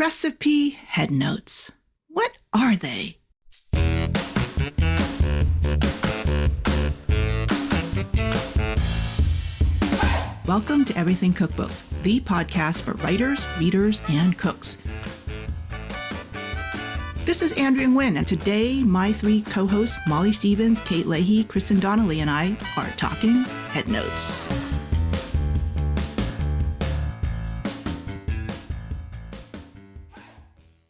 Recipe headnotes. What are they? Welcome to Everything Cookbooks, the podcast for writers, readers, and cooks. This is Andrea and Wynn, and today my three co-hosts, Molly Stevens, Kate Leahy, Kristin Donnelly, and I are talking headnotes.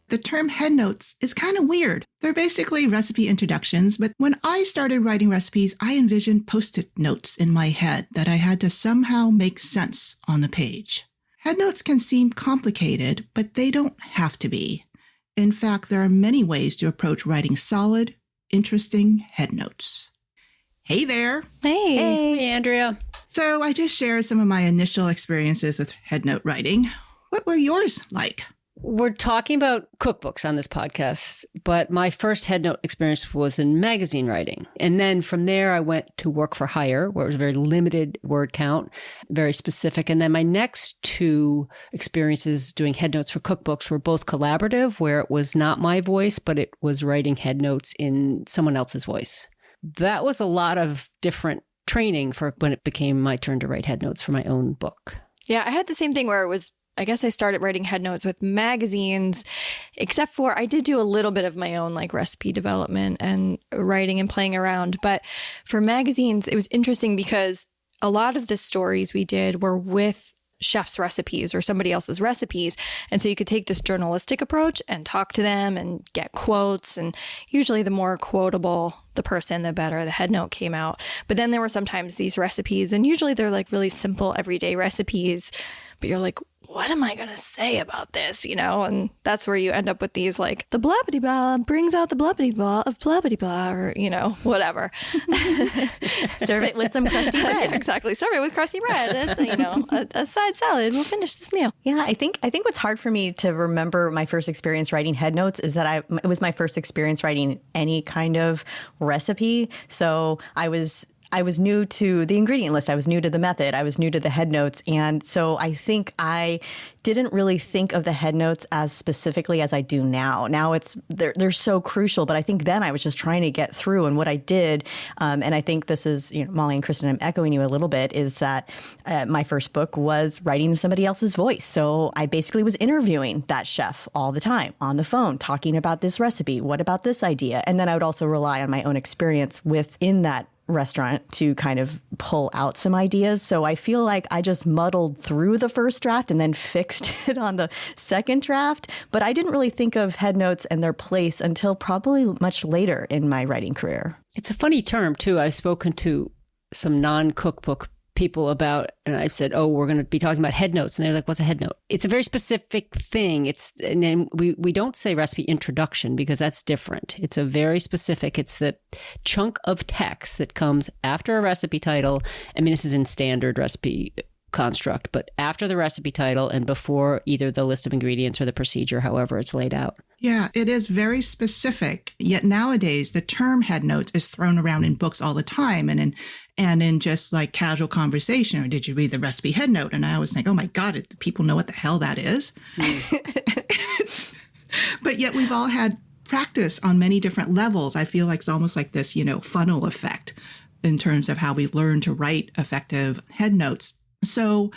The term headnotes is kind of weird. They're basically recipe introductions, but when I started writing recipes, I envisioned Post-it notes in my head that I had to somehow make sense on the page. Headnotes can seem complicated, but they don't have to be. In fact, there are many ways to approach writing solid, interesting headnotes. Hey there. Hey, Andrea. So I just shared some of my initial experiences with headnote writing. What were yours like? We're talking about cookbooks on this podcast, but my first headnote experience was in magazine writing. And then from there, I went to work for hire, where it was a very limited word count, very specific. And then my next two experiences doing headnotes for cookbooks were both collaborative, where it was not my voice, but it was writing headnotes in someone else's voice. That was a lot of different training for when it became my turn to write headnotes for my own book. Yeah, I had the same thing where it was, I guess I started writing headnotes with magazines, except for I did do a little bit of my own like recipe development and writing and playing around. But for magazines, it was interesting because a lot of the stories we did were with chef's recipes or somebody else's recipes. And so you could take this journalistic approach and talk to them and get quotes. And usually the more quotable the person, the better the headnote came out. But then there were sometimes these recipes, and usually they're like really simple everyday recipes, but you're like, what am I going to say about this? You know, and that's where you end up with these like the blabbity blah brings out the blabbity blah of blabbity blah, or, you know, whatever. Serve it with some crusty bread. Yeah, exactly. Serve it with crusty bread. That's, you know, a side salad. We'll finish this meal. Yeah, I think what's hard for me to remember my first experience writing headnotes is that it was my first experience writing any kind of recipe. So I was new to the ingredient list. I was new to the method. I was new to the headnotes. And so I think I didn't really think of the headnotes as specifically as I do now. Now they're so crucial, but I think then I was just trying to get through. And what I did, and I think this is, you know, Molly and Kristin, I'm echoing you a little bit, is that my first book was writing in somebody else's voice. So I basically was interviewing that chef all the time on the phone, talking about this recipe. What about this idea? And then I would also rely on my own experience within that restaurant to kind of pull out some ideas. So I feel like I just muddled through the first draft and then fixed it on the second draft. But I didn't really think of headnotes and their place until probably much later in my writing career. It's a funny term, too. I've spoken to some non-cookbook people about, and I've said, oh, we're going to be talking about headnotes. And they're like, what's a headnote? It's a very specific thing. And then we don't say recipe introduction because that's different. It's a very specific, it's the chunk of text that comes after a recipe title. I mean, this is in standard recipe construct, but after the recipe title and before either the list of ingredients or the procedure, however it's laid out. Yeah, it is very specific. Yet nowadays, the term headnotes is thrown around in books all the time and in just like casual conversation. Or did you read the recipe headnote? And I always think, oh my God, do people know what the hell that is? But yet we've all had practice on many different levels. I feel like it's almost like this, you know, funnel effect in terms of how we learn to write effective headnotes. So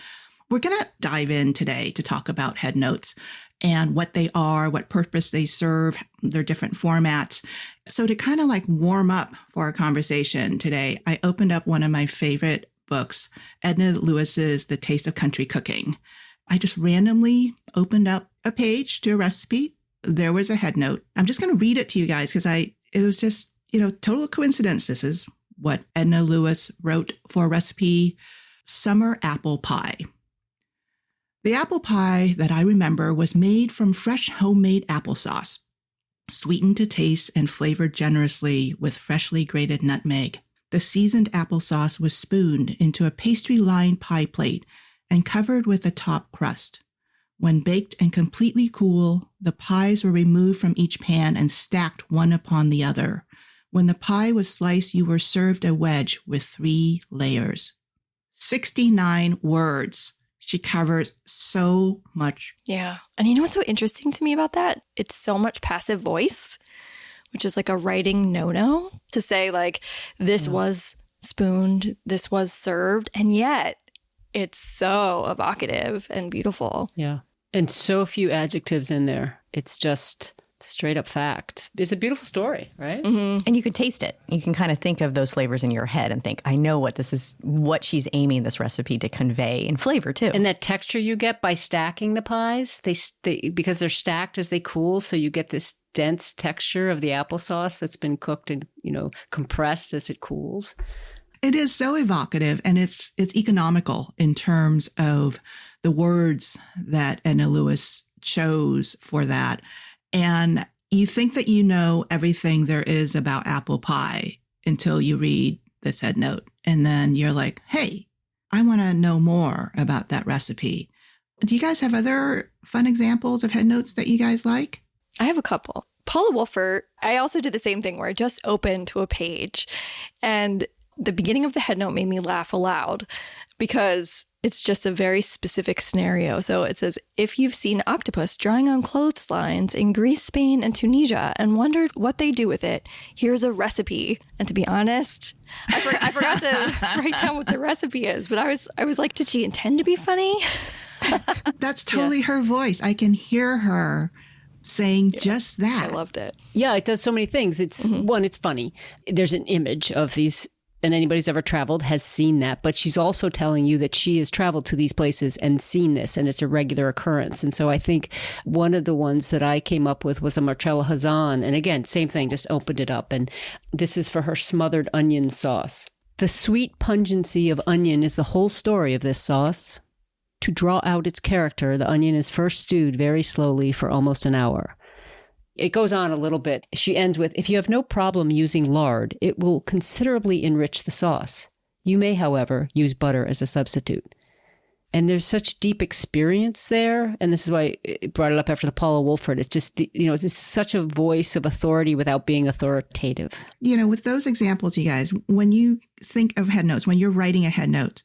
we're going to dive in today to talk about headnotes and what they are, what purpose they serve, their different formats. So to kind of like warm up for our conversation today, I opened up one of my favorite books, Edna Lewis's The Taste of Country Cooking. I just randomly opened up a page to a recipe. There was a headnote. I'm just going to read it to you guys because it was just, you know, total coincidence. This is what Edna Lewis wrote for a recipe, Summer Apple Pie. The apple pie that I remember was made from fresh homemade applesauce, sweetened to taste and flavored generously with freshly grated nutmeg. The seasoned applesauce was spooned into a pastry-lined pie plate and covered with a top crust. When baked and completely cool, the pies were removed from each pan and stacked one upon the other. When the pie was sliced, you were served a wedge with 3 layers. 69 words. She covers so much. Yeah. And you know what's so interesting to me about that? It's so much passive voice, which is like a writing no-no to say like, this was spooned, this was served. And yet it's so evocative and beautiful. Yeah. And so few adjectives in there. It's just straight up fact. It's a beautiful story, right? Mm-hmm. And you can taste it. You can kind of think of those flavors in your head and think, I know what she's aiming this recipe to convey in flavor too. And that texture you get by stacking the pies, they because they're stacked as they cool, so you get this dense texture of the applesauce that's been cooked and, compressed as it cools. It is so evocative, and it's economical in terms of the words that Edna Lewis chose for that. And you think that you know everything there is about apple pie until you read this head note. And then you're like, hey, I want to know more about that recipe. Do you guys have other fun examples of head notes that you guys like? I have a couple. Paula Wolfert, I also did the same thing where I just opened to a page and the beginning of the head note made me laugh aloud because it's just a very specific scenario. So it says, if you've seen octopus drawing on clotheslines in Greece, Spain, and Tunisia and wondered what they do with it, here's a recipe. And to be honest, I forgot to write down what the recipe is. But I was like, did she intend to be funny? That's totally her voice. I can hear her saying just that. I loved it. Yeah, it does so many things. It's one, it's funny. There's an image of these, and anybody who's ever traveled has seen that. But she's also telling you that she has traveled to these places and seen this, and it's a regular occurrence. And so I think one of the ones that I came up with was a Marcella Hazan. And again, same thing, just opened it up. And this is for her smothered onion sauce. The sweet pungency of onion is the whole story of this sauce. To draw out its character, the onion is first stewed very slowly for almost an hour. It goes on a little bit. She ends with, if you have no problem using lard, it will considerably enrich the sauce. You may, however, use butter as a substitute. And there's such deep experience there. And this is why I brought it up after the Paula Wolfert. It's just, it's just such a voice of authority without being authoritative. With those examples, you guys, when you think of head notes, when you're writing a head note,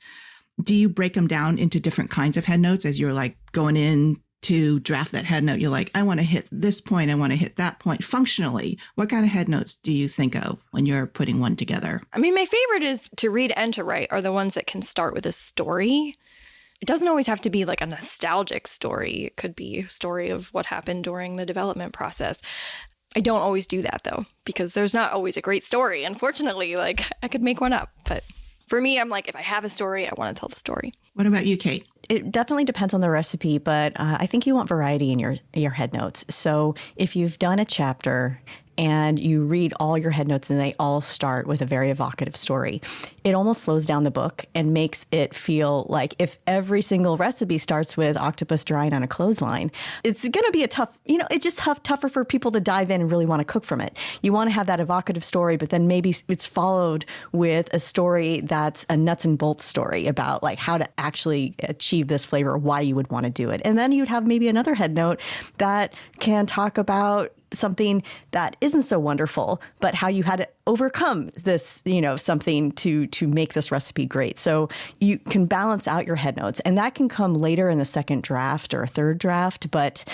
do you break them down into different kinds of head notes as you're like going in to draft that head note? You're like, I want to hit this point. I want to hit that point. Functionally, what kind of head notes do you think of when you're putting one together? I mean, my favorite is to read and to write are the ones that can start with a story. It doesn't always have to be like a nostalgic story. It could be a story of what happened during the development process. I don't always do that, though, because there's not always a great story. Unfortunately, like I could make one up, but for me, I'm like, if I have a story, I want to tell the story. What about you, Kate? It definitely depends on the recipe, but I think you want variety in your head notes. So if you've done a chapter and you read all your head notes and they all start with a very evocative story, it almost slows down the book and makes it feel like if every single recipe starts with octopus drying on a clothesline, it's going to be it's just tougher for people to dive in and really want to cook from it. You want to have that evocative story, but then maybe it's followed with a story that's a nuts and bolts story about like how to actually achieve this flavor, why you would want to do it. And then you'd have maybe another head note that can talk about something that isn't so wonderful, but how you had to overcome this, something to make this recipe great. So you can balance out your head notes, and that can come later in the second draft or a third draft. But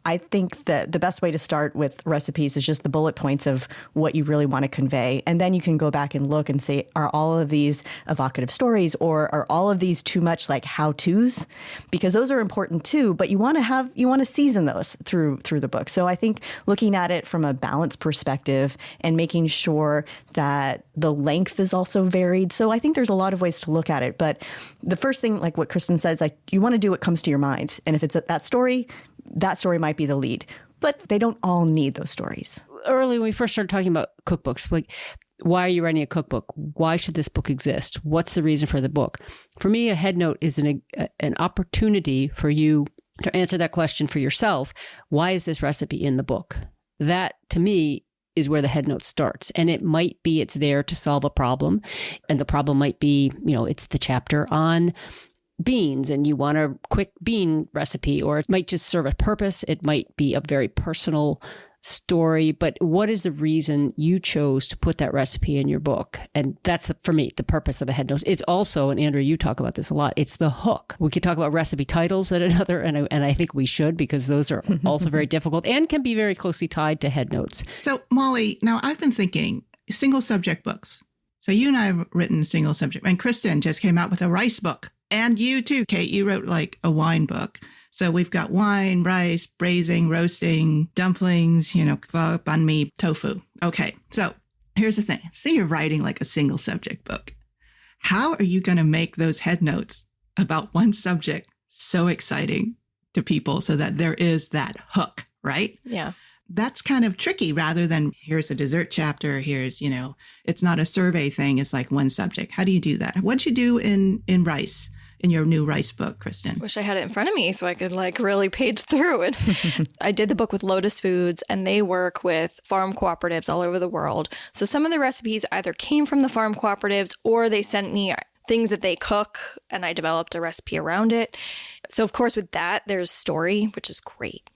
I think that the best way to start with recipes is just the bullet points of what you really want to convey. And then you can go back and look and say, are all of these evocative stories, or are all of these too much like how-tos? Because those are important too, but you want to season those through the book. So I think looking at it from a balance perspective and making sure that the length is also varied. So I think there's a lot of ways to look at it. But the first thing, like what Kristin says, like you want to do what comes to your mind. And if it's that story might be the lead. But they don't all need those stories. Early when we first started talking about cookbooks, like, why are you writing a cookbook? Why should this book exist? What's the reason for the book? For me, a head note is an opportunity for you to answer that question for yourself. Why is this recipe in the book? That, to me, is where the head note starts. And it might be it's there to solve a problem. And the problem might be, it's the chapter on beans and you want a quick bean recipe, or it might just serve a purpose. It might be a very personal story, but what is the reason you chose to put that recipe in your book? And that's, for me, the purpose of a headnote. It's also, and Andrea, you talk about this a lot, it's the hook. We could talk about recipe titles at another, and I think we should, because those are also very difficult and can be very closely tied to headnotes. So, Molly, now I've been thinking single subject books. So you and I have written single subject, and Kristin just came out with a rice book. And you too, Kate, you wrote like a wine book. So we've got wine, rice, braising, roasting, dumplings, pho, banh mi, tofu. Okay, so here's the thing. Say you're writing like a single subject book. How are you going to make those head notes about one subject so exciting to people so that there is that hook, right? Yeah. That's kind of tricky rather than here's a dessert chapter. Here's, it's not a survey thing. It's like one subject. How do you do that? What'd you do in rice? In your new rice book, Kristin? Wish I had it in front of me so I could really page through it. I did the book with Lotus Foods, and they work with farm cooperatives all over the world. So some of the recipes either came from the farm cooperatives or they sent me things that they cook, and I developed a recipe around it. So of course with that, there's story, which is great.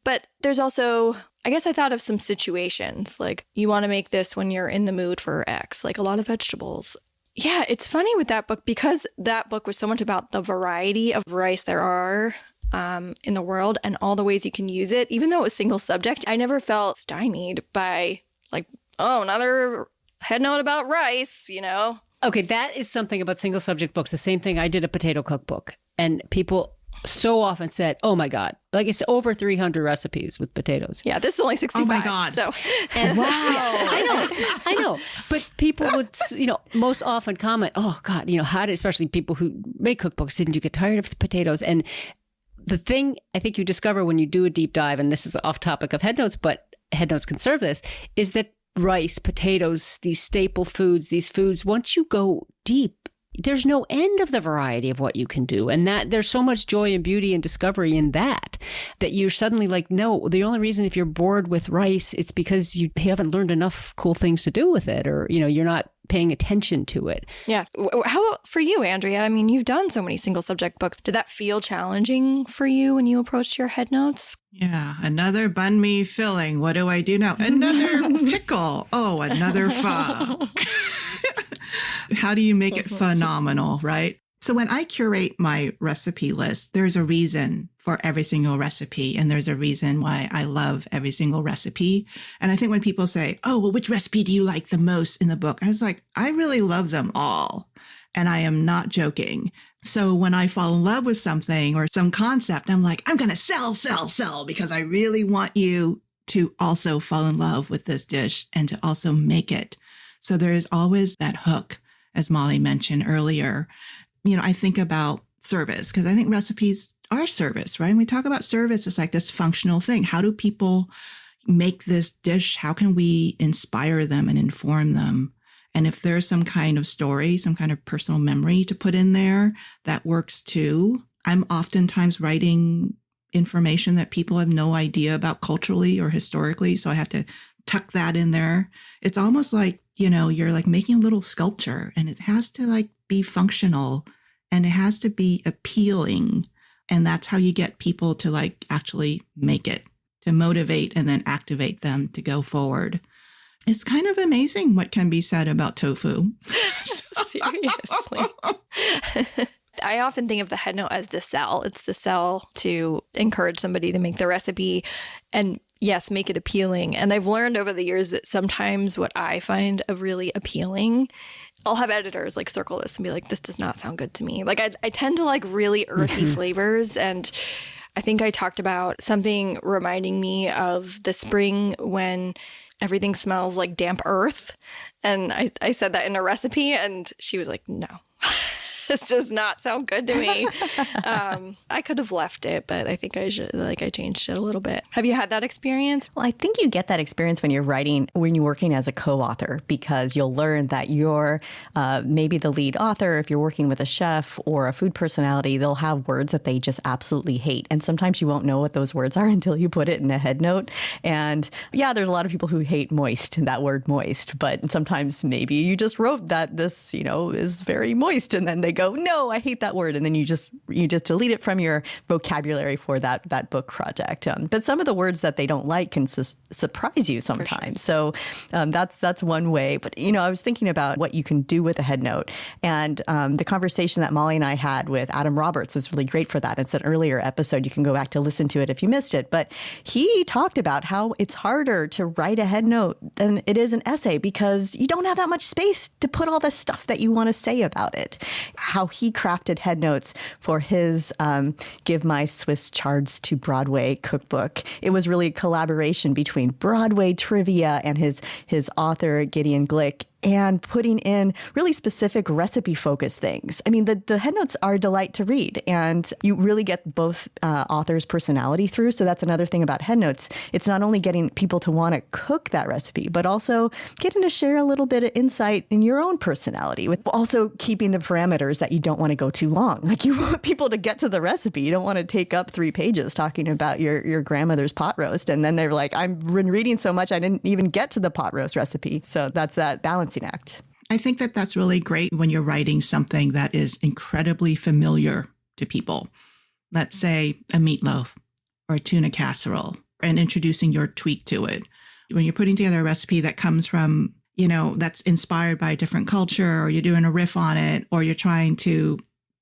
But there's also, I guess I thought of some situations, like you want to make this when you're in the mood for X, like a lot of vegetables. Yeah, it's funny with that book because that book was so much about the variety of rice there are in the world and all the ways you can use it. Even though it was single subject, I never felt stymied by another head note about rice, Okay, that is something about single subject books. The same thing, I did a potato cookbook, and people so often said, oh my God, like it's over 300 recipes with potatoes. Yeah, this is only 65. Oh my God. So, and wow. I know. But people would, most often comment, oh God, how did, especially people who make cookbooks, didn't you get tired of the potatoes? And the thing I think you discover when you do a deep dive, and this is off topic of headnotes, but headnotes can serve this, is that rice, potatoes, these staple foods, these foods, once you go deep, there's no end of the variety of what you can do. And that there's so much joy and beauty and discovery in that you're suddenly like, no, the only reason if you're bored with rice, it's because you haven't learned enough cool things to do with it, or, you're not paying attention to it. Yeah. How about for you, Andrea? I mean, you've done so many single subject books. Did that feel challenging for you when you approached your head notes? Yeah. Another banh mi filling. What do I do now? Another pickle. Oh, another pho. How do you make it phenomenal, right? So when I curate my recipe list, there's a reason for every single recipe. And there's a reason why I love every single recipe. And I think when people say, oh, well, which recipe do you like the most in the book? I was like, I really love them all. And I am not joking. So when I fall in love with something or some concept, I'm like, I'm going to sell, because I really want you to also fall in love with this dish and to also make it. So there is always that hook, as Molly mentioned earlier. I think about service because I think recipes are service, right? When we talk about service, it's like this functional thing. How do people make this dish? How can we inspire them and inform them? And if there's some kind of story, some kind of personal memory to put in there, that works too. I'm oftentimes writing information that people have no idea about culturally or historically. So I have to tuck that in there. It's almost like, you're like making a little sculpture, and it has to like be functional and it has to be appealing. And that's how you get people to like actually make it, to motivate and then activate them to go forward. It's kind of amazing what can be said about tofu. Seriously. I often think of the head note as the sell. It's the sell to encourage somebody to make the recipe and, yes, make it appealing. And I've learned over the years that sometimes what I find a really appealing, I'll have editors like circle this and be like, this does not sound good to me. Like I tend to like really earthy flavors. And I think I talked about something reminding me of the spring when everything smells like damp earth. And I said that in a recipe and she was like, no. This does not sound good to me. I could have left it, but I think I changed it a little bit. Have you had that experience? Well, I think you get that experience when you're working as a co-author, because you'll learn that you're maybe the lead author. If you're working with a chef or a food personality, they'll have words that they just absolutely hate. And sometimes you won't know what those words are until you put it in a head note. And yeah, there's a lot of people who hate moist, that word moist, but sometimes maybe you just wrote that this, is very moist, and then they go, no, I hate that word. And then you just delete it from your vocabulary for that book project. But some of the words that they don't like can surprise you sometimes. Sure. So that's one way. But, I was thinking about what you can do with a headnote. And the conversation that Molly and I had with Adam Roberts was really great for that. It's an earlier episode. You can go back to listen to it if you missed it. But he talked about how it's harder to write a headnote than it is an essay because you don't have that much space to put all the stuff that you want to say about it. How he crafted headnotes for his Give My Swiss Charts to Broadway cookbook. It was really a collaboration between Broadway trivia and his author, Gideon Glick, and putting in really specific recipe-focused things. I mean, the headnotes are a delight to read, and you really get both authors' personality through. So that's another thing about headnotes. It's not only getting people to want to cook that recipe, but also getting to share a little bit of insight in your own personality, with also keeping the parameters that you don't want to go too long. Like, you want people to get to the recipe. You don't want to take up 3 pages talking about your grandmother's pot roast. And then they're like, I've been reading so much, I didn't even get to the pot roast recipe. So that's that balance act. I think that that's really great when you're writing something that is incredibly familiar to people. Let's say a meatloaf or a tuna casserole, and introducing your tweak to it. When you're putting together a recipe that comes from, that's inspired by a different culture, or you're doing a riff on it, or you're trying to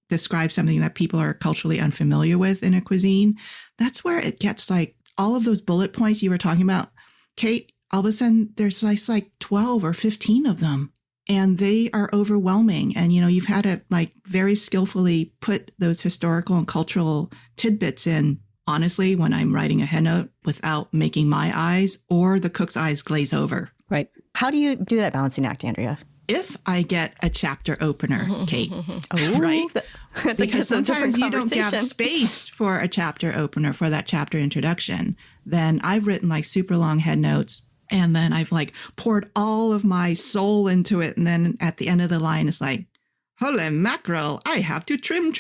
describe something that people are culturally unfamiliar with in a cuisine, that's where it gets like all of those bullet points you were talking about, Kate. All of a sudden, there's like 12 or 15 of them, and they are overwhelming. And, you've had to like very skillfully put those historical and cultural tidbits in. Honestly, when I'm writing a headnote, without making my eyes or the cook's eyes glaze over. Right. How do you do that balancing act, Andrea? If I get a chapter opener, Kate, oh, right? Because sometimes you don't have space for a chapter opener for that chapter introduction. Then I've written like super long headnotes. And then I've like poured all of my soul into it. And then at the end of the line, it's like, holy mackerel, I have to trim.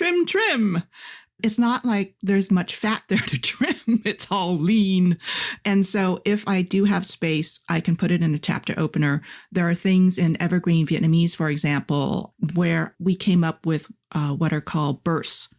It's not like there's much fat there to trim. It's all lean. And so if I do have space, I can put it in a chapter opener. There are things in Evergreen Vietnamese, for example, where we came up with what are called bursts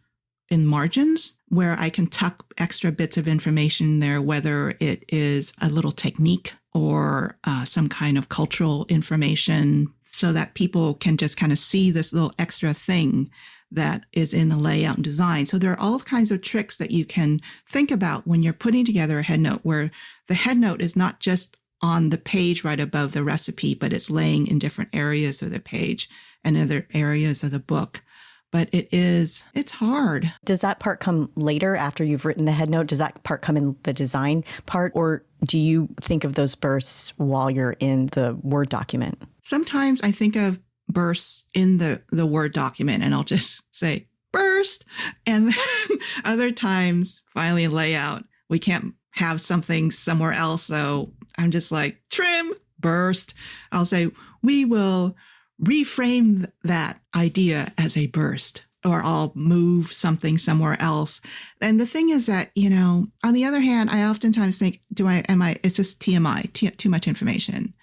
in margins, where I can tuck extra bits of information there, whether it is a little technique or some kind of cultural information, so that people can just kind of see this little extra thing that is in the layout and design. So there are all kinds of tricks that you can think about when you're putting together a headnote, where the headnote is not just on the page right above the recipe, but it's laying in different areas of the page and other areas of the book. But it's hard. Does that part come later after you've written the headnote? Does that part come in the design part? Or do you think of those bursts while you're in the Word document? Sometimes I think of bursts in the Word document, and I'll just say burst. And then other times, finally in layout, we can't have something somewhere else. So I'm just like, trim, burst. I'll say, we will reframe that idea as a burst, or I'll move something somewhere else. And the thing is that, on the other hand, I oftentimes think, it's just TMI, too much information.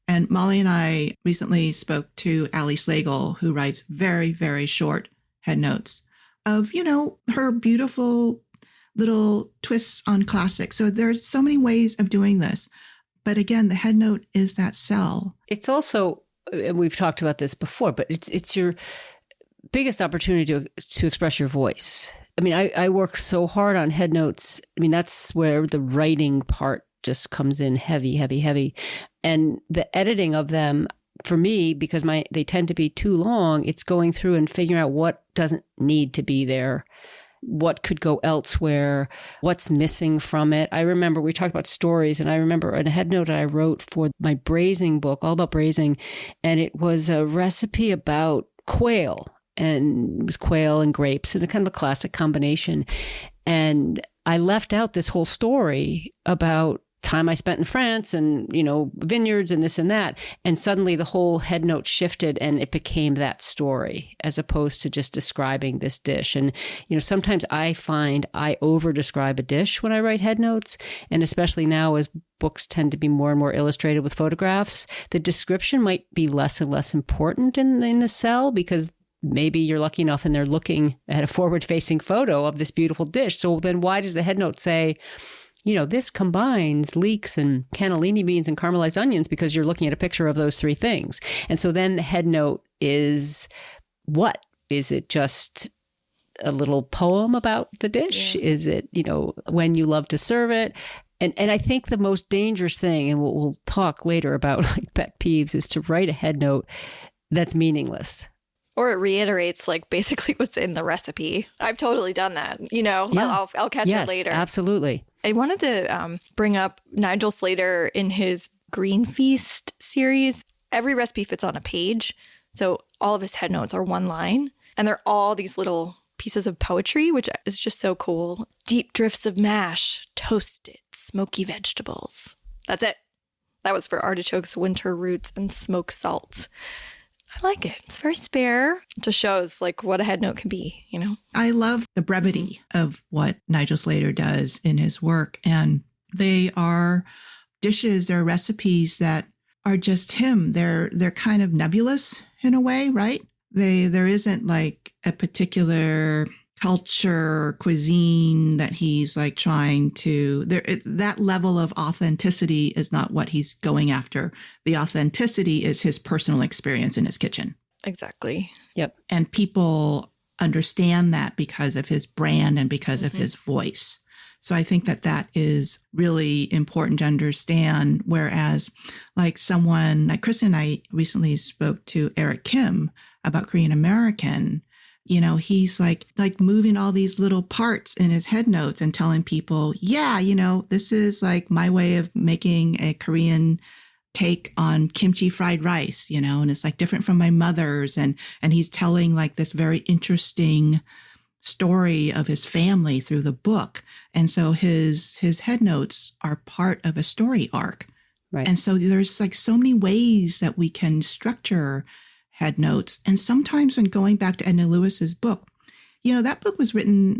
And Molly and I recently spoke to Allie Slagle, who writes very, very short headnotes of, her beautiful little twists on classics. So there's so many ways of doing this. But again, the headnote is that cell. It's also, we've talked about this before, but it's your biggest opportunity to express your voice. I mean, I work so hard on headnotes. I mean, that's where the writing part just comes in heavy. And the editing of them, for me, because they tend to be too long, it's going through and figuring out what doesn't need to be there, what could go elsewhere, what's missing from it. I remember we talked about stories, and I remember a headnote I wrote for my braising book, all about braising, and it was a recipe about quail, and it was quail and grapes, and a kind of a classic combination. And I left out this whole story about time I spent in France and, vineyards and this and that. And suddenly the whole headnote shifted and it became that story as opposed to just describing this dish. And, sometimes I find I over describe a dish when I write headnotes. And especially now as books tend to be more and more illustrated with photographs, the description might be less and less important in the cell, because maybe you're lucky enough and they're looking at a forward-facing photo of this beautiful dish. So then why does the headnote say, this combines leeks and cannellini beans and caramelized onions, because you're looking at a picture of those three things. And so then the headnote is what? Is it just a little poem about the dish? Yeah. Is it, when you love to serve it? And I think the most dangerous thing, and we'll talk later about like pet peeves, is to write a headnote that's meaningless. Or it reiterates like basically what's in the recipe. I've totally done that. Yeah. I'll catch it later. Absolutely. I wanted to bring up Nigel Slater in his Green Feast series. Every recipe fits on a page. So all of his headnotes are one line. And they're all these little pieces of poetry, which is just so cool. Deep drifts of mash, toasted, smoky vegetables. That's it. That was for artichokes, winter roots, and smoked salts. I like it. It's very spare. It just shows like what a headnote can be, I love the brevity of what Nigel Slater does in his work. And they are dishes, they're recipes that are just him. They're kind of nebulous in a way, right? There isn't like a particular culture, cuisine that he's like trying to, that level of authenticity is not what he's going after. The authenticity is his personal experience in his kitchen. Exactly. Yep. And people understand that because of his brand and because of his voice. So I think that is really important to understand. Whereas like someone like Kristin and I recently spoke to Eric Kim about Korean American. He's like moving all these little parts in his headnotes and telling people, this is like my way of making a Korean take on kimchi fried rice, and it's like different from my mother's. And he's telling like this very interesting story of his family through the book. And so his headnotes are part of a story arc. Right. And so there's like so many ways that we can structure headnotes. And sometimes, and going back to Edna Lewis's book, that book was written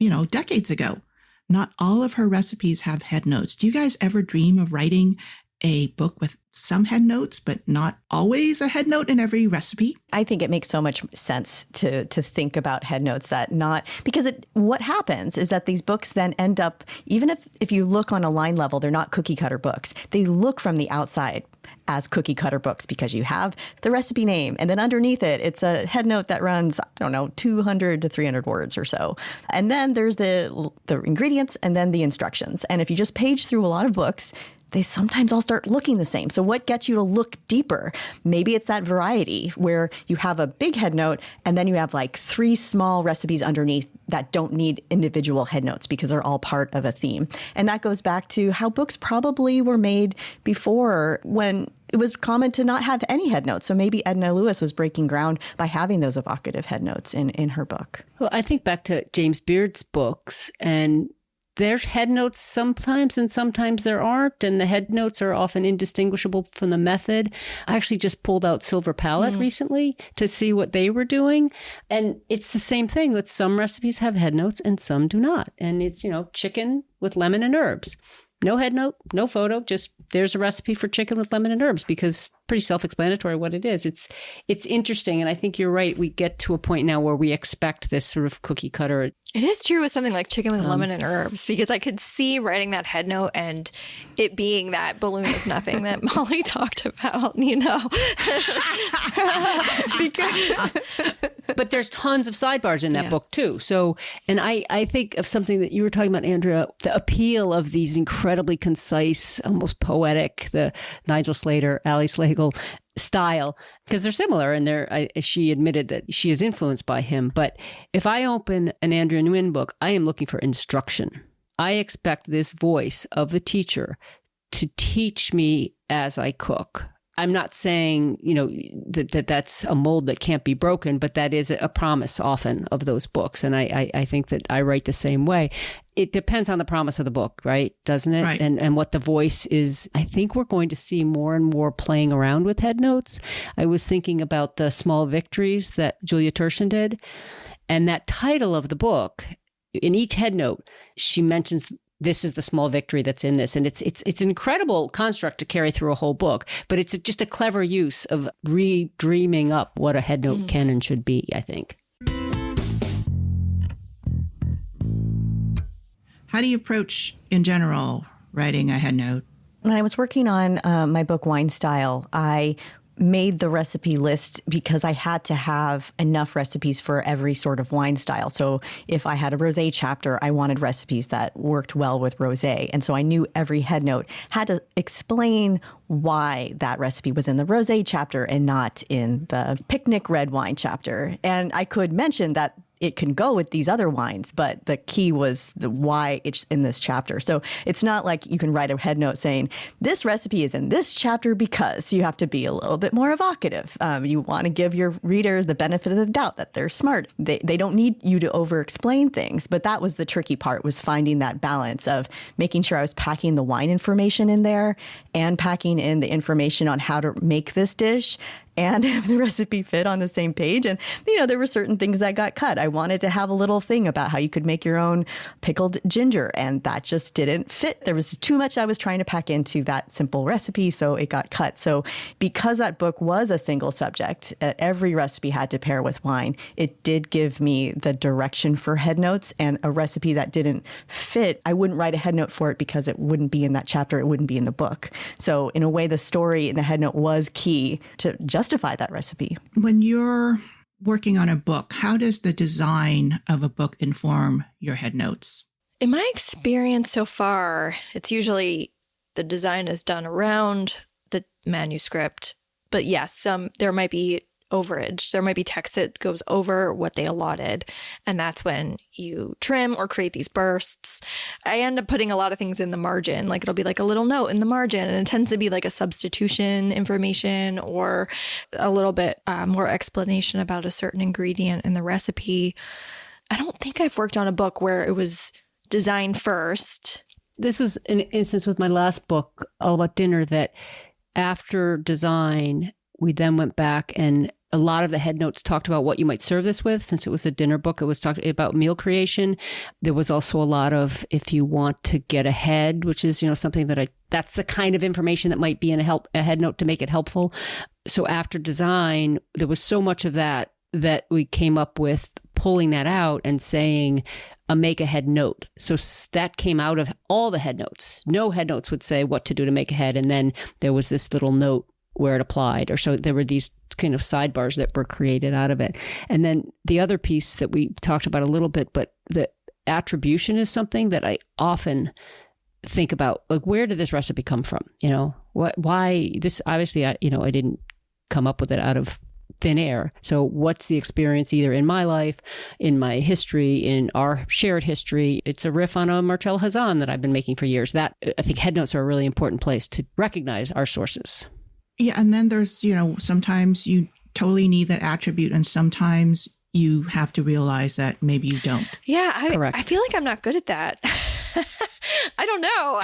in, decades ago. Not all of her recipes have headnotes. Do you guys ever dream of writing a book with some headnotes, but not always a headnote in every recipe? I think it makes so much sense to think about headnotes because what happens is that these books then end up, even if you look on a line level, they're not cookie cutter books. They look from the outside as cookie cutter books because you have the recipe name and then underneath it, it's a headnote that runs, 200 to 300 words or so. And then there's the ingredients and then the instructions. And if you just page through a lot of books, they sometimes all start looking the same. So what gets you to look deeper? Maybe it's that variety where you have a big headnote and then you have like 3 small recipes underneath that don't need individual headnotes because they're all part of a theme. And that goes back to how books probably were made before, when it was common to not have any headnotes. So maybe Edna Lewis was breaking ground by having those evocative headnotes in her book. Well, I think back to James Beard's books, and there's headnotes sometimes and sometimes there aren't, and the headnotes are often indistinguishable from the method. I actually just pulled out Silver Palette recently to see what they were doing. And it's the same thing that some recipes have headnotes and some do not. And it's, chicken with lemon and herbs. No headnote, no photo, just there's a recipe for chicken with lemon and herbs, because pretty self-explanatory what it is. It's interesting. And I think you're right. We get to a point now where we expect this sort of cookie cutter. It is true with something like chicken with lemon and herbs, because I could see writing that headnote and it being that balloon of nothing that Molly talked about, But there's tons of sidebars in that book too. So, and I think of something that you were talking about, Andrea, the appeal of these incredibly concise, almost poetic, the Nigel Slater, Ali Slagle style, because they're similar, and she admitted that she is influenced by him. But if I open an Andrea Nguyen book, I am looking for instruction. I expect this voice of the teacher to teach me as I cook. I'm not saying, that's a mold that can't be broken, but that is a promise often of those books. And I think that I write the same way. It depends on the promise of the book, right? Doesn't it? Right. And what the voice is. I think we're going to see more and more playing around with headnotes. I was thinking about the Small Victories that Julia Turshen did. And that title of the book, in each headnote, she mentions this is the small victory that's in this. And it's an incredible construct to carry through a whole book, but it's just a clever use of re-dreaming up what a headnote can and should be, I think. How do you approach, in general, writing a headnote? When I was working on my book Wine Style, I made the recipe list because I had to have enough recipes for every sort of wine style. So if I had a rosé chapter, I wanted recipes that worked well with rosé. And so I knew every headnote had to explain why that recipe was in the rosé chapter and not in the picnic red wine chapter. And I could mention that it can go with these other wines, but the key was the why it's in this chapter. So it's not like you can write a headnote saying, this recipe is in this chapter because. You have to be a little bit more evocative. You want to give your reader the benefit of the doubt that they're smart. They don't need you to over-explain things, but that was the tricky part, was finding that balance of making sure I was packing the wine information in there and packing in the information on how to make this dish and have the recipe fit on the same page. And, there were certain things that got cut. I wanted to have a little thing about how you could make your own pickled ginger, and that just didn't fit. There was too much I was trying to pack into that simple recipe, so it got cut. So because that book was a single subject, every recipe had to pair with wine, it did give me the direction for headnotes, and a recipe that didn't fit, I wouldn't write a headnote for it because it wouldn't be in that chapter, it wouldn't be in the book. So in a way, the story in the headnote was key to justify that recipe. When you're working on a book, how does the design of a book inform your headnotes? In my experience so far, it's usually the design is done around the manuscript. But yes, there might be overage. There might be text that goes over what they allotted. And that's when you trim or create these bursts. I end up putting a lot of things in the margin. Like it'll be like a little note in the margin, and it tends to be like a substitution information or a little bit more explanation about a certain ingredient in the recipe. I don't think I've worked on a book where it was designed first. This was an instance with my last book, All About Dinner, that after design, we then went back and a lot of the headnotes talked about what you might serve this with. Since it was a dinner book, it was talking about meal creation. There was also a lot of, if you want to get ahead, which is, something that's the kind of information that might be in a headnote to make it helpful. So after design, there was so much of that we came up with pulling that out and saying, make a head note. So that came out of all the headnotes. No headnotes would say what to do to make a head. And then there was this little note where it applied, or so there were these kind of sidebars that were created out of it. And then the other piece that we talked about a little bit, but the attribution is something that I often think about, like, where did this recipe come from? Why this? Obviously, I didn't come up with it out of thin air. So what's the experience either in my life, in my history, in our shared history? It's a riff on a Marcel Hazan that I've been making for years. That I think headnotes are a really important place to recognize our sources. Yeah. And then there's, sometimes you totally need that attribute, and sometimes you have to realize that maybe you don't. Yeah. I feel like I'm not good at that. I don't know.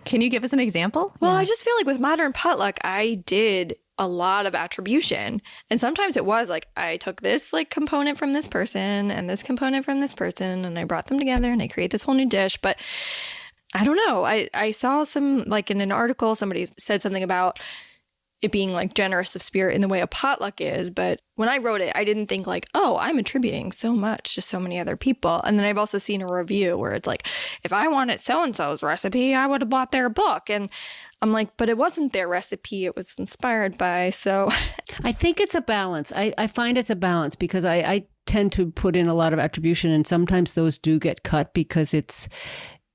Can you give us an example? Well, I just feel like with Modern Potluck, I did a lot of attribution. And sometimes it was like, I took this component from this person and this component from this person, and I brought them together and I create this whole new dish. But I don't know. I saw some, in an article, somebody said something about it being generous of spirit in the way a potluck is. But when I wrote it, I didn't think I'm attributing so much to so many other people. And then I've also seen a review where it's if I wanted so-and-so's recipe, I would have bought their book. And I'm but it wasn't their recipe. It was inspired by. So I think it's a balance. I find it's a balance because I tend to put in a lot of attribution, and sometimes those do get cut because it's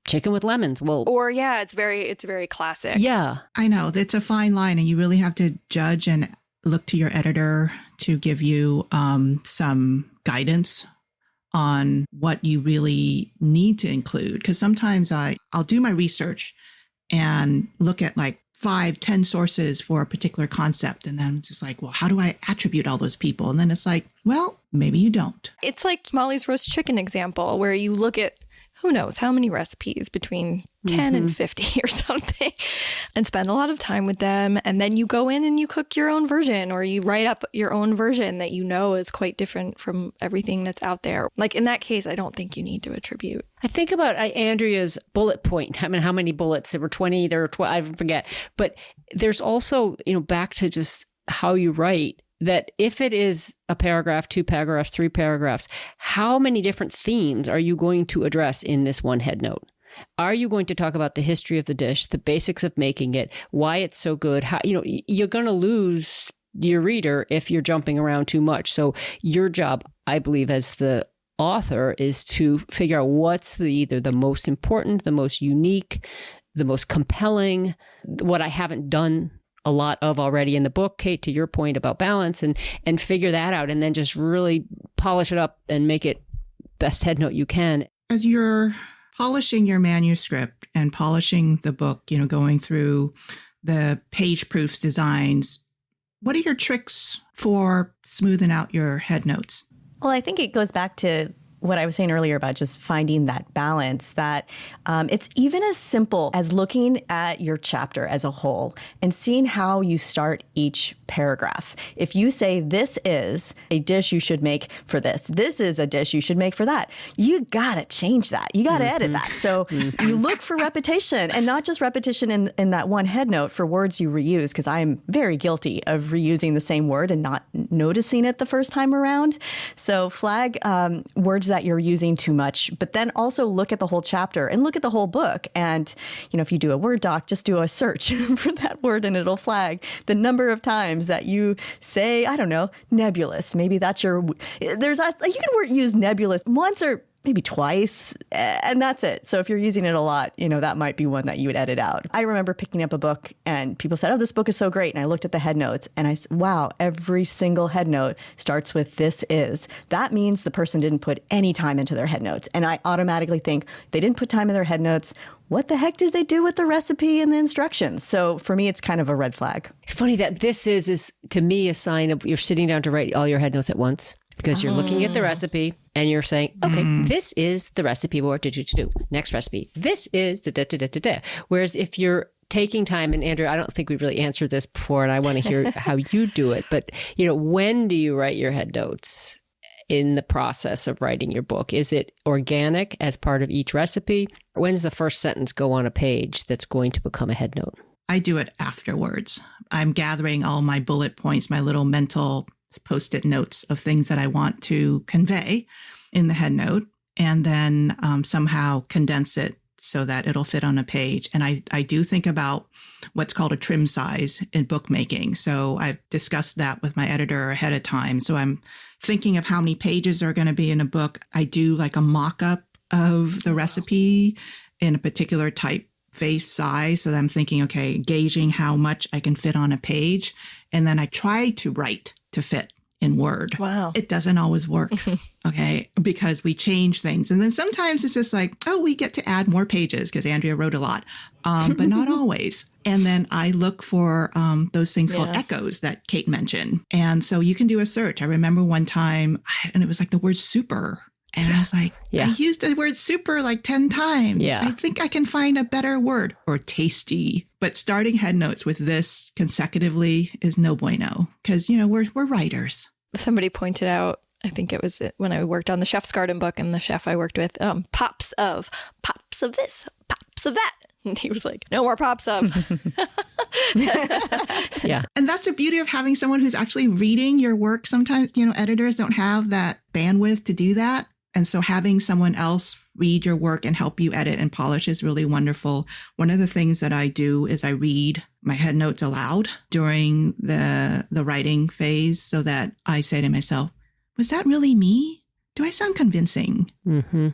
chicken with lemons. It's very classic. Yeah. I know. It's a fine line, and you really have to judge and look to your editor to give you some guidance on what you really need to include. Because sometimes I'll do my research and look at 5-10 sources for a particular concept. And then it's just how do I attribute all those people? And then it's maybe you don't. It's like Molly's roast chicken example, where you look at who knows how many recipes, between 10 and 50 or something, and spend a lot of time with them. And then you go in and you cook your own version, or you write up your own version that you know is quite different from everything that's out there. Like in that case, I don't think you need to attribute. I think about Andrea's bullet point. I mean, how many bullets? There were 20, there were 12, I forget. But there's also, back to just how you write, that if it is a paragraph, 2 paragraphs, 3 paragraphs, how many different themes are you going to address in this one head note? Are you going to talk about the history of the dish, the basics of making it, why it's so good? How, you're going to lose your reader if you're jumping around too much. So your job, I believe, as the author is to figure out what's either the most important, the most unique, the most compelling, what I haven't done a lot of already in the book, Kate, to your point about balance, and figure that out, and then just really polish it up and make it best head note you can. As you're polishing your manuscript and polishing the book, going through the page proofs designs, what are your tricks for smoothing out your head notes? Well, I think it goes back to what I was saying earlier about just finding that balance, that it's even as simple as looking at your chapter as a whole and seeing how you start each paragraph. If you say, this is a dish you should make for this is a dish you should make for that, you got to change that. You got to edit that. So you look for repetition, and not just repetition in that one head note for words you reuse, because I'm very guilty of reusing the same word and not noticing it the first time around. So flag words that you're using too much, but then also look at the whole chapter and look at the whole book. And, if you do a Word doc, just do a search for that word and it'll flag the number of times that you say, I don't know, nebulous. Maybe that's you can use nebulous once or maybe twice, and that's it. So if you're using it a lot, that might be one that you would edit out. I remember picking up a book and people said, oh, this book is so great. And I looked at the head notes and I said, wow, every single head note starts with this is. That means the person didn't put any time into their head notes. And I automatically think they didn't put time in their head notes. What the heck did they do with the recipe and the instructions? So for me, it's kind of a red flag. Funny that this is to me a sign of you're sitting down to write all your head notes at once, because you're looking at the recipe and you're saying, okay, this is the recipe for do. Next recipe. This is da. Whereas if you're taking time, and Andrea, I don't think we've really answered this before, and I want to hear how you do it, but when do you write your head notes in the process of writing your book? Is it organic as part of each recipe? Or when's the first sentence go on a page that's going to become a head note? I do it afterwards. I'm gathering all my bullet points, my little mental Post-it notes of things that I want to convey in the head note, and then somehow condense it so that it'll fit on a page. And I do think about what's called a trim size in bookmaking. So I've discussed that with my editor ahead of time. So I'm thinking of how many pages are going to be in a book. I do like a mock-up of the recipe in a particular typeface size. So that I'm thinking, okay, gauging how much I can fit on a page. And then I try to write to fit in Word. Wow. It doesn't always work, okay, because we change things. And then sometimes it's just like, oh, we get to add more pages because Andrea wrote a lot, but not always. And then I look for those things called echoes that Kate mentioned. And so you can do a search. I remember one time, and it was like the word super. And I was like, I used the word super like 10 times. Yeah. I think I can find a better word, or tasty. But starting head notes with this consecutively is no bueno, because, we're writers. Somebody pointed out, I think it was when I worked on the Chef's Garden book, and the chef I worked with, pops of this, pops of that. And he was like, no more pops of. Yeah. And that's the beauty of having someone who's actually reading your work. Sometimes, editors don't have that bandwidth to do that. And so having someone else read your work and help you edit and polish is really wonderful. One of the things that I do is I read my head notes aloud during the writing phase, so that I say to myself, was that really me? Do I sound convincing? Mm-hmm.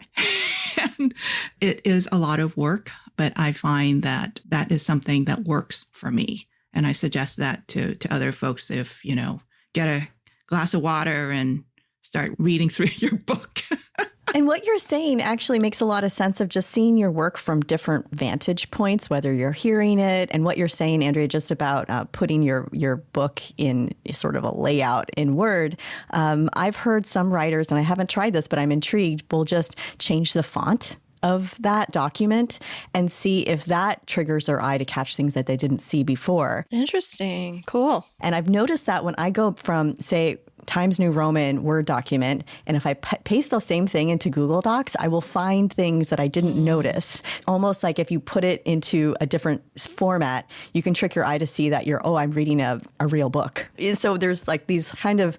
And it is a lot of work, but I find that that is something that works for me. And I suggest that to other folks. If, get a glass of water and start reading through your book. And what you're saying actually makes a lot of sense of just seeing your work from different vantage points, whether you're hearing it, and what you're saying, Andrea, just about putting your book in sort of a layout in Word. I've heard some writers, and I haven't tried this, but I'm intrigued, will just change the font of that document and see if that triggers their eye to catch things that they didn't see before. Interesting. Cool. And I've noticed that when I go from, say, Times New Roman Word document, and if I paste the same thing into Google Docs, I will find things that I didn't notice. Almost like if you put it into a different format, you can trick your eye to see that I'm reading a real book. So there's like these kind of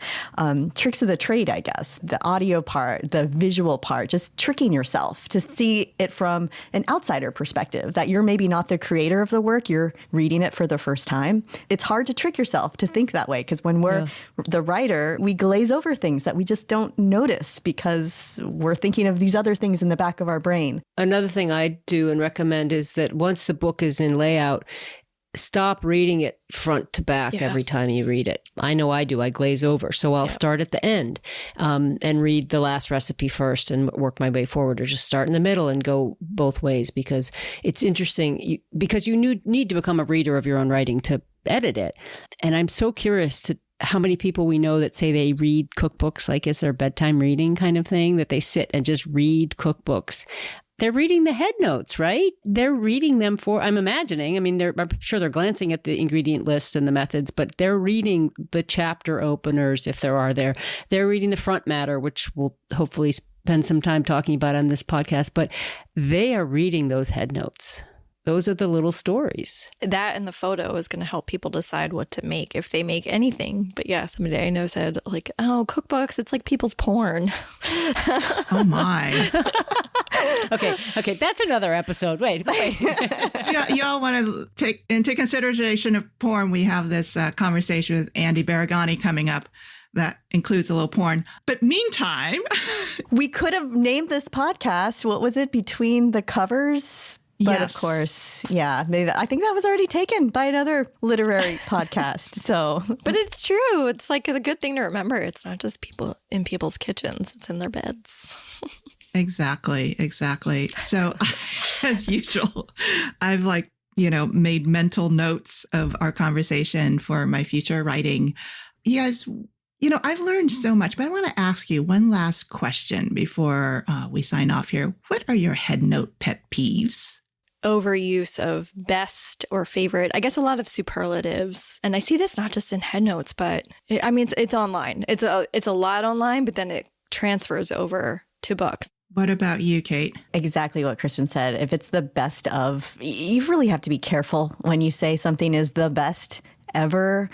tricks of the trade, I guess. The audio part, the visual part, just tricking yourself to see it from an outsider perspective, that you're maybe not the creator of the work, you're reading it for the first time. It's hard to trick yourself to think that way, because when we're the writer, we glaze over things that we just don't notice because we're thinking of these other things in the back of our brain. Another thing I do and recommend is that once the book is in layout, stop reading it front to back every time you read it. I know I do. I glaze over. So I'll start at the end and read the last recipe first and work my way forward, or just start in the middle and go both ways, because it's interesting because you need to become a reader of your own writing to edit it. And I'm so curious to how many people we know that say they read cookbooks like it's their bedtime reading kind of thing, that they sit and just read cookbooks. They're reading the headnotes, right? They're reading them I'm imagining, I'm sure they're glancing at the ingredient lists and the methods, but they're reading the chapter openers, if there are there. They're reading the front matter, which we'll hopefully spend some time talking about on this podcast, but they are reading those headnotes. Those are the little stories. That and the photo is going to help people decide what to make, if they make anything. But yeah, somebody I know said, like, oh, cookbooks, it's like people's porn. Oh, my. Okay. That's another episode. Wait. Y'all want to take into consideration of porn. We have this conversation with Andy Baragani coming up that includes a little porn. But meantime, we could have named this podcast, what was it, Between the Covers? But yes. Of course, I think that was already taken by another literary podcast. So, but it's true. It's like a good thing to remember. It's not just people in people's kitchens. It's in their beds. Exactly. So as usual, I've made mental notes of our conversation for my future writing. You guys, I've learned so much, but I want to ask you one last question before we sign off here. What are your headnote pet peeves? Overuse of best or favorite. I guess a lot of superlatives. And I see this not just in headnotes, but it's online. It's a lot online, but then it transfers over to books. What about you, Kate? Exactly what Kristin said. If it's the best of, you really have to be careful when you say something is the best ever,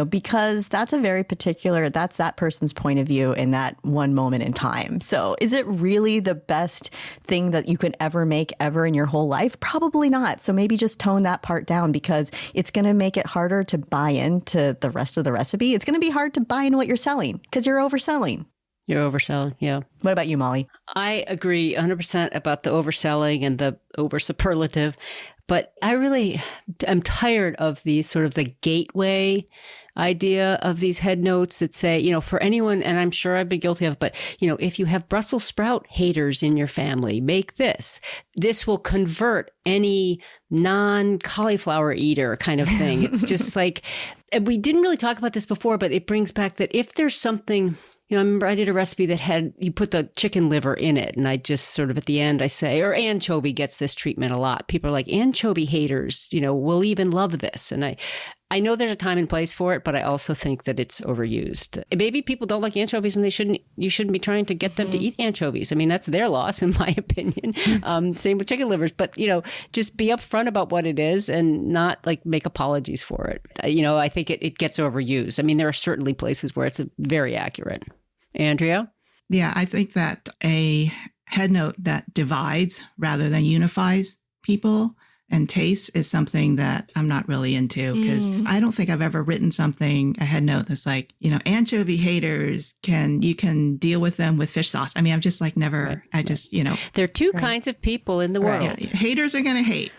because that's that's that person's point of view in that one moment in time. So is it really the best thing that you could ever make ever in your whole life? Probably not. So maybe just tone that part down, because it's going to make it harder to buy into the rest of the recipe. It's going to be hard to buy into what you're selling because you're overselling. You're overselling, yeah. What about you, Molly? I agree 100% about the overselling and the over superlative. But I really am tired of the sort of the gateway idea of these headnotes that say, for anyone, and I'm sure I've been guilty of, but, if you have Brussels sprout haters in your family, make this. This will convert any non-cauliflower eater kind of thing. It's just like, we didn't really talk about this before, but it brings back that if there's something... I remember I did a recipe that you put the chicken liver in it. And I just sort of at the end, I say, or anchovy gets this treatment a lot. People are like, anchovy haters, will even love this. And I know there's a time and place for it, but I also think that it's overused. Maybe people don't like anchovies and you shouldn't be trying to get them to eat anchovies. That's their loss, in my opinion. Same with chicken livers, but, just be upfront about what it is and not make apologies for it. I think it gets overused. There are certainly places where it's very accurate. Andrea? Yeah, I think that a headnote that divides rather than unifies people and tastes is something that I'm not really into, because I don't think I've ever written a headnote that's like, anchovy haters you can deal with them with fish sauce. I'm just never, right. I just, There are two kinds of people in the world. Yeah, haters are going to hate,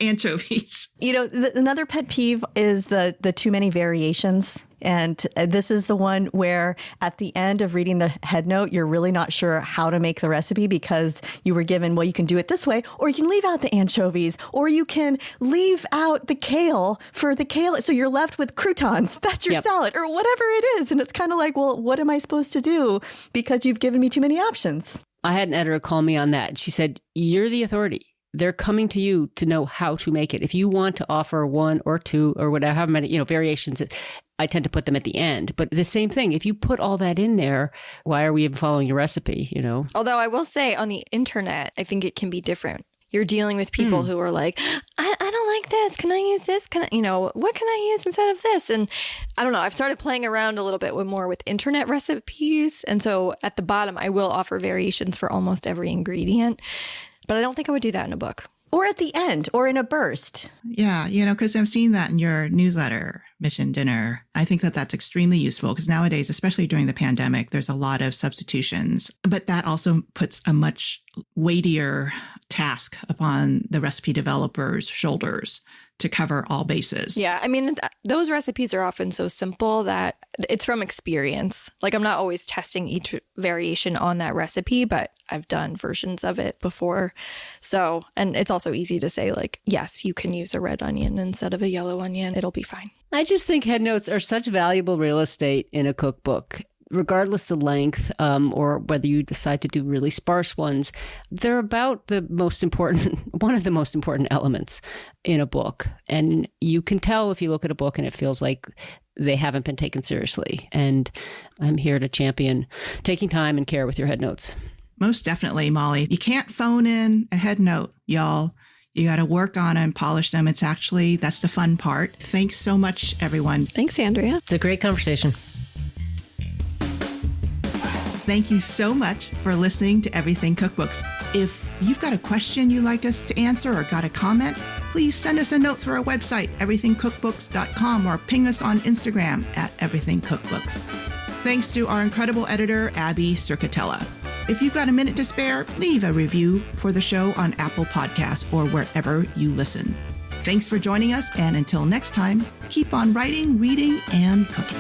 anchovies. Another pet peeve is the too many variations. And this is the one where at the end of reading the headnote, you're really not sure how to make the recipe because you were given, well, you can do it this way, or you can leave out the anchovies, or you can leave out the kale for the kale. So you're left with croutons. That's your salad, or whatever it is. And it's kind of like, well, what am I supposed to do? Because you've given me too many options. I had an editor call me on that. She said, you're the authority. They're coming to you to know how to make it. If you want to offer 1 or 2 or whatever, however many, variations, I tend to put them at the end. But the same thing, if you put all that in there, why are we even following your recipe, Although I will say on the internet, I think it can be different. You're dealing with people who are like, I don't like this. Can I use this? What can I use instead of this? And I don't know. I've started playing around a little bit more with internet recipes. And so at the bottom, I will offer variations for almost every ingredient. But I don't think I would do that in a book. Or at the end, or in a burst. Yeah, because I've seen that in your newsletter, Mission Dinner. I think that that's extremely useful because nowadays, especially during the pandemic, there's a lot of substitutions. But that also puts a much weightier task upon the recipe developer's shoulders to cover all bases. Yeah, I mean, those recipes are often so simple that it's from experience. Like, I'm not always testing each variation on that recipe, but I've done versions of it before. So, and it's also easy to say, like, yes, you can use a red onion instead of a yellow onion. It'll be fine. I just think headnotes are such valuable real estate in a cookbook. Regardless the length or whether you decide to do really sparse ones, they're about the most important, one of the most important elements in a book. And you can tell if you look at a book and it feels like they haven't been taken seriously. And I'm here to champion taking time and care with your headnotes. Most definitely, Molly. You can't phone in a headnote, y'all. You got to work on and polish them. That's the fun part. Thanks so much, everyone. Thanks, Andrea. It's a great conversation. Thank you so much for listening to Everything Cookbooks. If you've got a question you'd like us to answer or got a comment, please send us a note through our website, everythingcookbooks.com, or ping us on Instagram at everythingcookbooks. Thanks to our incredible editor, Abby Circatella. If you've got a minute to spare, leave a review for the show on Apple Podcasts or wherever you listen. Thanks for joining us, and until next time, keep on writing, reading, and cooking.